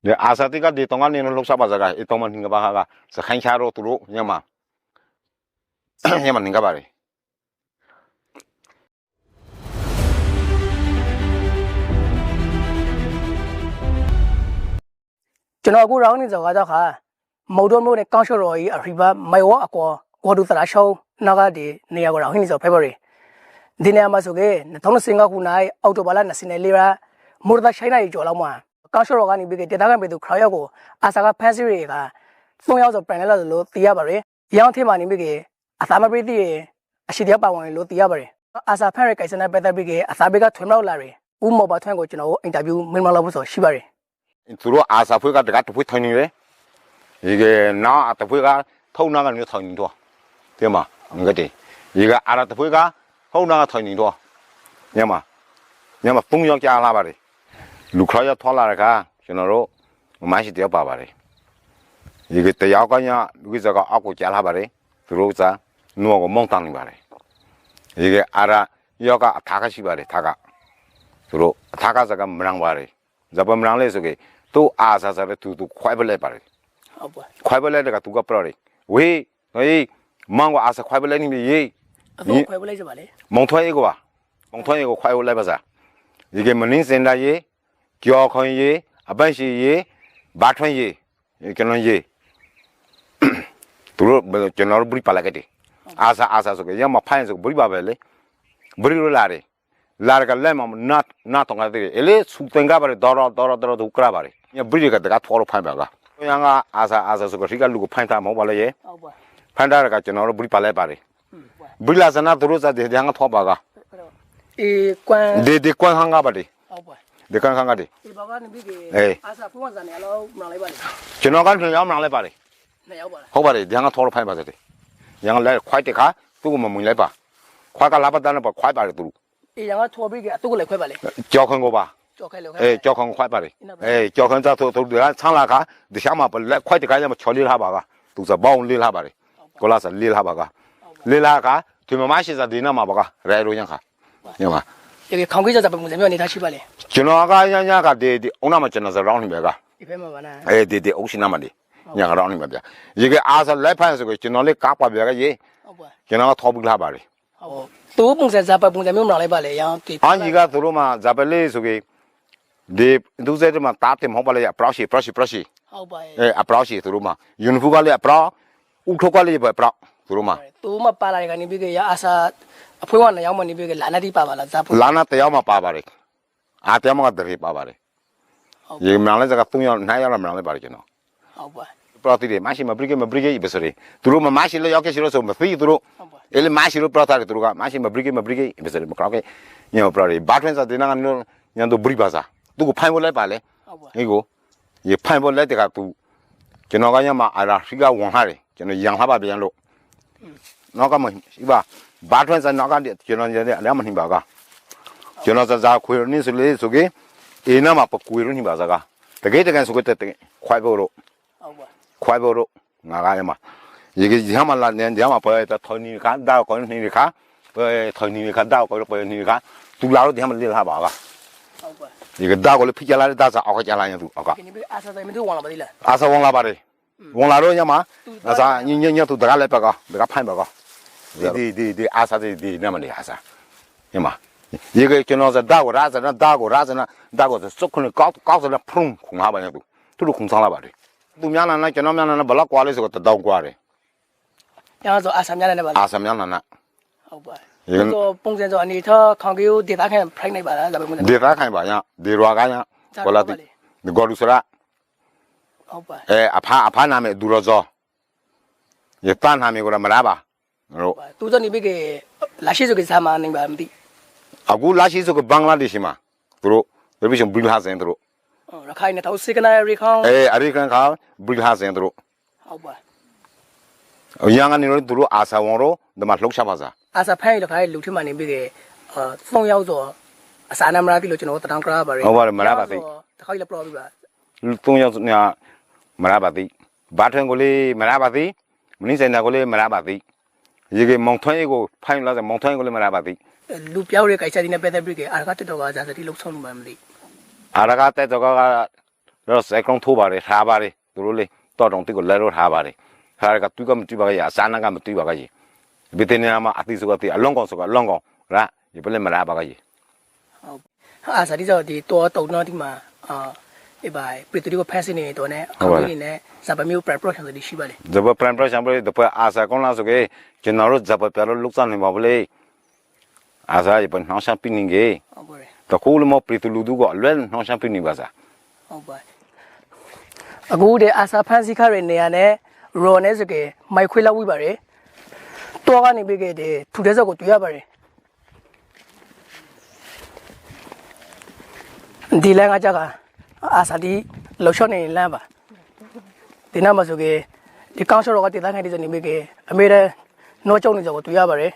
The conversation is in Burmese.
네 아사티가 네 동안에는 lok사바자가 이 동안 hinga 바하가 사칸샤로 두로 냐마 냐마 hinga 바래ကျွန်တော်အခုရောင်းနေကြောကတော့ခါမုံတော်မျိုးနဲ့ကောင်းရှော့တော်ကြီးအရိပါမိုင်ဝအကောကိုဒူသရာရှောင်းနာကဒီနေရာကိုရောင်းနေကြောဖေဗရီဒီနေရာမှာဆိုကေ2015ခုနိုင်အောက်တိုဘာလ24ရက်မူရဒရှိုင်းနိုင်ကျော်လောက်မှာကောင်းရှော့တော်ကနေပြီးတေတာကန်ပေသူခရောက်ကိုအာစာကဖန်စီတွေက3ရောက်ဆိုပန်လဲလို့သိရပါတယ်ရောင်းထင်းမှနေပြီးကေအသာမပရိသီအရှိတရားပါဝင်လို့သိရပါတယ်အာစာဖန်ရဲ့ကိစ္စနဲ့ပတ်သက်ပြီးကေအသာဘေကထွန်းလောက်လာတယ်ဦးမော်ပါထွန်းကိုကျွန်တော်အင်တာဗျူးမင်းမလောက်ဖို့ဆိုရှိပါတယ်두로 아사프가 내가 또 터니래 이게 나 아타프가 터나가 니 터니도 되마 이거지 이거 아라타프가 터나가 터니도 냐마 냐마 풍력 자라 바리 루크라야 토라가 저너로 맛이 되어 봐 바리 이게 때 야가냐 여기서가 아고 자라 바리 들어오자 누워고 멍땅이 바리 이게 아라 여가 다가시 바리 다가 들어 다가서가 뭐랑 바리 잡음랑 레서게 또 아사사를 두두快벌레 바리快벌레가 두가 뿌라리 왜 너희 망고 아사快벌레님이 예快벌레 좀 말해 멍토이고 와 멍토이고 快벌레 바자 이게 문인센다 예 교খন 예 아반시 예 바ထွန်း예ကျွန်တော်예သူတို့ကျွန်တော်ဘရိပါလာခဲ့တယ်အာစာဆိုကြရမဖိုင်းဆိုဘရိပါပဲလေဘရိလိုလာတယ်လာကလည်းမနာတော့ငါတဲ့လေစုတင်ကပါရတော်ဒုကရပါရညဘရိကတကထော်လို့ဖိုင်းပါကညငါအာစာဆိုကြရိကလူကိုဖိုင်းတာမဟုတ်ပါလေဟုတ်ပါဖိုင်းတာကကျွန်တော်တို့ဘရိပါလဲပါတယ်ဘရိလာစနာသူတို့စားတဲ့ညငါထော်ပါကအေးကွမ်ဒီကွမ်ဟန်ကပါလေဟုတ်ပါဒီကွမ်ဟန်ကဒီဒီဘာကနေပြီးအာစာဖုန်းကစားနေအလောမလာလိုက်ပါလေကျွန်တော်ကပြန်ရောက်မလာလိုက်ပါလေနှစ်ရောက်ပါလားဟုတ်ပါတယ်ညငါထော်လို့ဖိုင်းပါတဲ့ညငါလဲခွိုက်တဲ့ခါသူ့ကိုမမွင်လိုက်ပါခွာကလာပတန်းတော့ခွိုက်ပါတယ်သူအေးရငါထော်ပြီးကအတုကိုလည်းခွဲပါလေကြောက်ခွန်ကိုပါကြောက်ခဲလို့ကြောက်ခွန်ခွိုက်ပါတယ်ကြောက်ခွန်သာသူကဆန်းလာခါဒီရှာမှာလက်ခွိုက်တဲ့ခါကျမှချော်လေးထားပါကသူစပေါင်းလေးထားပါတယ်ကိုလာစလေးထားပါကလေးလာခါဒီမမရှိစဒီနာမှာပါကရဲရိုးညခါညမဒီခေါင်းကြီးကြတဲ့ပုံစံမျိုးအနေထားရှိပါလေကျွန်တော်ကညကဒီအုံနာမှာကျွန်တော်စရောင်းနေပဲကဒီဖက်မှာပါနာဒီအုံရှိနာမှာဒီညကရောင်းနေမှာဗျရေကအားစလက်ဖန်ဆိုကိုကျွန်တော်လေးကားပါဗျာကရေဟုတ်ပါကျွန်တော်ထောက်ပြီးလာပါလေဟုတ်သူပုံစံဇာပပုံစံမျိုးမလာလိုက်ပါလေရောင်းဒီအာကြီးကသူတို့မှာဇာပလေးဆိုကေဒီသူစဲတဲ့မှာတားတယ်မဟုတ်ပါလေအပရော့ရှိဟုတ်ပါအပရော့ရှိသူတို့မှာယူနီဖောင်းကလည်းအပရော့ဥထုကလည်းပဲအပရော့သူတို့မှာသူမပါလာကနေပြီးကရအာစာအဖွေးဝနာရောက်မှနေပြီးကလာနာတိပါပါလားဇာလာနာတယောက်မှပါပါတယ်အာတယောက်မှတည်းပါပါတယ်ရေမလာစက3ယောက်9ယောက်မလာလဲပါတယ်ကျွန်တော်ဟုတ်ပါပရော့တီတယ်မရှိမပရိကေပဲဆိုရင်သူတို့မရှိလို့ရောက်ခဲ့ရှိလို့ဆိုမသိသူတို့အဲ့လေမရှိလို့ပရော့တာသူတို့ကမရှိမပရိကေပဲဆိုရင်မကောက်ခဲ့ညောပရော့ဘာထွန်းစားတင်နာကညံတို့ဘရိပါစားသူကိုဖိုင်ဖို့လိုက်ပါလေဒီကိုရေဖိုင်ဖို့လိုက်တဲ့ကသူကျွန်တော်ကညမှာအာရာရှိကဝန်ဟာတယ်ကျွန်တော်ရန်လာပါပြန်လို့နောက်ကမရှိပါဘာထွန်းစားနောက်ကကျွန်တော်ရတယ်အလည်းမနှိပါကကျွန်တော်စားခွေရင်းဆိုလေဆိုကေအေးနာမှာပကွေရင်းပါစားကတကယ်ဆိုတဲ့ခွိုက်ဖို့လို့ခွိုက်ဖို့လို့ငါကရမှာရေကညမှာလာနေညမှာပေါ်တဲ့ထော်နီခါတောက်ကောင်းနေခါထော်နီခါတောက်ကောပေါ်နေခါသူလာတော့ညမှာလေးလာပါကဟုတ်ပါဒီကတောက်ကိုဖိကြလာတဲ့သားစားအောက်ကကြလာရင်သူအောက်ကဒီနေ့အာစာတိုင်းမသူဝင်လာပါသေးလားအာစာဝင်လာပါတယ်ဝင်လာတော့ညမှာအာစာညသူတကားလည်းပဲကတကားဖိုင်းပါကဒီအာစာဒီနမလေးအာစာညမှာရေကကျွန်တော်စတောက်ရာဇနာတောက်ကိုစုခုကောက်စဖုံခုငါပါနေသူတို့ခုဆောင်လာပါတယ်သူများနာကျွန်တော်များနာဘလောက်ကွာလေးဆိုတော့တောင်းကွာတယ်။ရောဆိုအာဆာများနာနဲ့ပါလားအာဆာများနာဟုတ်ပါဒီတော့ပုံစံဆိုအနေထားခေါင်ကြီးဒေတာခိုင်ဖိုက်နေပါလားဒါပဲပုံစံဒေတာခိုင်ပါညဒေရွာကညဘလာတိဒီဂေါ်လူစရာဟုတ်ပါအဖနာမေဒူရောဇောရတန်နာမေကိုမလားပါတို့သူတို့နေပြီကလာရှိဆိုကစားမနေပါမသိအခုလာရှိဆိုကဘင်္ဂလားဒေ့ရှ်မှာသူတို့ဘယ်လိုရှင်ဘီလာစင်သူတို့ရခိုင်နဲ့တော့စိကနာရီခေါင်းအရိကန်ခါဘီလာစင်သူတို့ဟုတ်ပါအရင်ကနေတော့သူတို့အာဆာဝန်ရောဒီမှာလှုပ်ရှားပါစားအာဆာဖိုင်လခိုင်လူထမနေပြီက3ရောက်ဆိုအစာနာမရာပြီလို့ကျွန်တော်တထောင်ကရပါရဟုတ်ပါတယ်မလားပါသိတခိုင်လည်းပရောပြီပါ3ရောက်ညာမလားပါသိဘာထွန်းကိုလေးမလားပါသိမင်းစင်နာကိုလေးမလားပါသိရေကမောင်ထွန်းကိုဖိုင်လာမောင်ထွန်းကိုလေးမလားပါသိလူပြောက်ရဲ့ကိစ္စဒီနဲ့ပဲတဲ့ပြီကအာရကတက်တော့ကဇာတိလှုပ်ဆောင်မှမသိအာရကတက်တော့က တော့စက်ကောင်ထိုးပါတယ်ထားပါတယ်သူတို့လေတော့တောင်တိကိုလဲလို့ထားပါတယ်ခါရကသူကမတူပါကရအစားနာကမတူပါကကြီးဘယ်တင်နေမှာအတိစကတိအလုံးကောင်စကအလုံးကောင်ရာဒီပလဲမလားပါကကြီး အာစာဒီကြောဒီတော့တုံတော့ဒီမှာအေးပါပရီတူကိုဖက်စနေတော့ ਨੇ အခုဒီနဲ့ဇာပမျိုး preparation တွေရှိပါလေ ဇဘပရန်ပရရှမ်ပလေတပအာစာကောင်လာစကေကျွန်တော်တို့ဇဘပြလို့လုကစားနေပါဘလေအာစာရပန်နှောင်းရှမ်းပင်းနေကြီး ဟုတ်ပါတယ် တကူလမပရီတူလူတို့ကအလွဲနှောင်းရှမ်းပင်းနေပါစား ဟုတ်ပါအခုဒီအာစာဖန်စီခရနေရနဲ့ရော်နဲ့စကေမိုက်ခွေးလောက်ဝိပါတယ်တော့ကနေပြီးခဲ့တယ်ထူတဲ့ဇက်ကိုတွေ့ရပါတယ်ဒီလမ်းကကြကအာစာဒီလောက်ရှော့နေလမ်းပါဒီနားမှာဆိုကေဒီကောင်းရှော့တော့ကတည်သားခိုင်ဒီစနေပြီးကေအမေရဲ့နှောကျုံနေကြကိုတွေ့ရပါတယ်